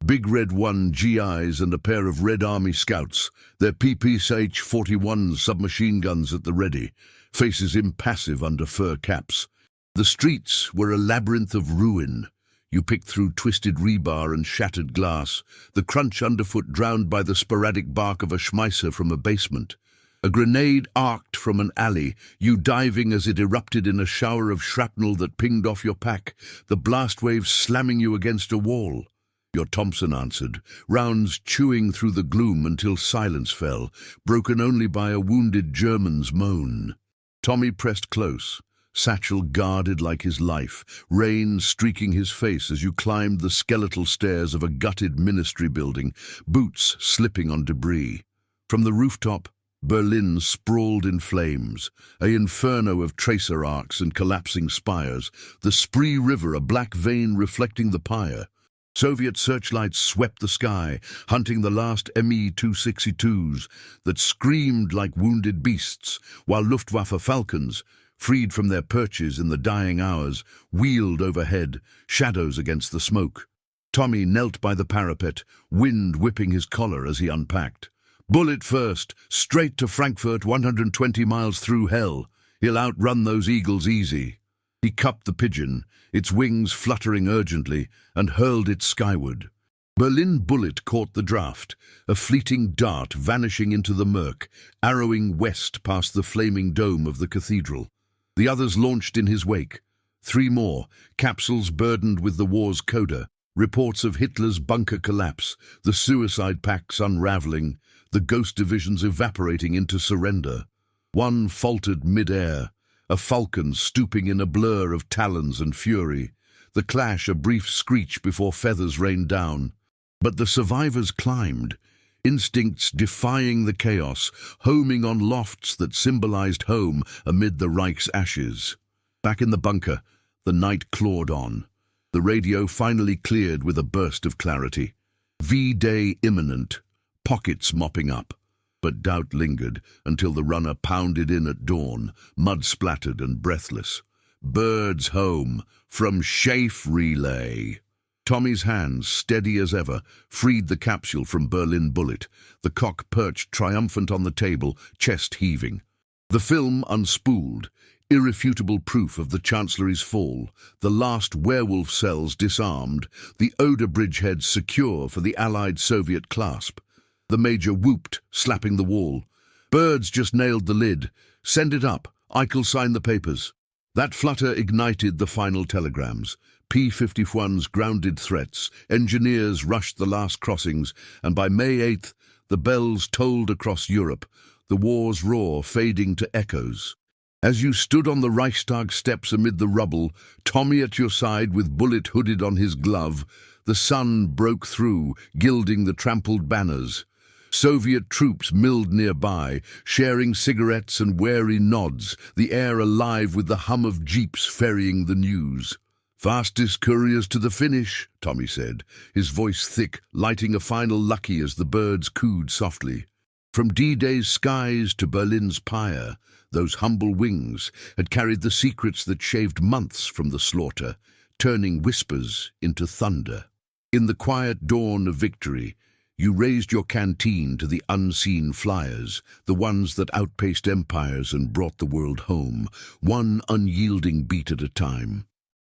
Big Red 1 GIs and a pair of Red Army Scouts, their PPSH-41 submachine guns at the ready, faces impassive under fur caps. The streets were a labyrinth of ruin. You picked through twisted rebar and shattered glass, the crunch underfoot drowned by the sporadic bark of a Schmeisser from a basement. A grenade arced from an alley, you diving as it erupted in a shower of shrapnel that pinged off your pack, the blast waves slamming you against a wall. Your Thompson answered, rounds chewing through the gloom until silence fell, broken only by a wounded German's moan. Tommy pressed close, satchel guarded like his life, rain streaking his face as you climbed the skeletal stairs of a gutted ministry building, boots slipping on debris. From the rooftop, Berlin sprawled in flames, an inferno of tracer arcs and collapsing spires, the Spree River a black vein reflecting the pyre. Soviet searchlights swept the sky, hunting the last Me-262s that screamed like wounded beasts, while Luftwaffe Falcons, freed from their perches in the dying hours, wheeled overhead, shadows against the smoke. Tommy knelt by the parapet, wind whipping his collar as he unpacked. Bullet first, straight to Frankfurt, 120 miles through hell. He'll outrun those eagles easy. He cupped the pigeon, its wings fluttering urgently, and hurled it skyward. Berlin Bullet caught the draft, a fleeting dart vanishing into the murk, arrowing west past the flaming dome of the cathedral. The others launched in his wake. 3 more, capsules burdened with the war's coda, reports of Hitler's bunker collapse, the suicide pacts unraveling, the ghost divisions evaporating into surrender. One faltered mid-air, a falcon stooping in a blur of talons and fury, the clash a brief screech before feathers rained down. But the survivors climbed, instincts defying the chaos, homing on lofts that symbolized home amid the Reich's ashes. Back in the bunker, the night clawed on. The radio finally cleared with a burst of clarity. V-Day imminent, pockets mopping up. But doubt lingered until the runner pounded in at dawn, mud-splattered and breathless. Birds home, from Schaeff relay. Tommy's hands, steady as ever, freed the capsule from Berlin Bullet, the cock perched triumphant on the table, chest heaving. The film unspooled, irrefutable proof of the Chancellery's fall, the last werewolf cells disarmed, the Oder bridgeheads secure for the Allied Soviet clasp. The Major whooped, slapping the wall. "Birds just nailed the lid. Send it up. Eichel sign the papers." That flutter ignited the final telegrams. P-51s grounded threats, engineers rushed the last crossings, and by May 8th, the bells tolled across Europe, the war's roar fading to echoes. As you stood on the Reichstag steps amid the rubble, Tommy at your side with bullet hooded on his glove, the sun broke through, gilding the trampled banners. Soviet troops milled nearby, sharing cigarettes and wary nods, the air alive with the hum of jeeps ferrying the news. "Fastest couriers to the finish," Tommy said, his voice thick, lighting a final lucky as the birds cooed softly. From D-Day's skies to Berlin's pyre, those humble wings had carried the secrets that shaved months from the slaughter, turning whispers into thunder. In the quiet dawn of victory, you raised your canteen to the unseen flyers, the ones that outpaced empires and brought the world home, one unyielding beat at a time.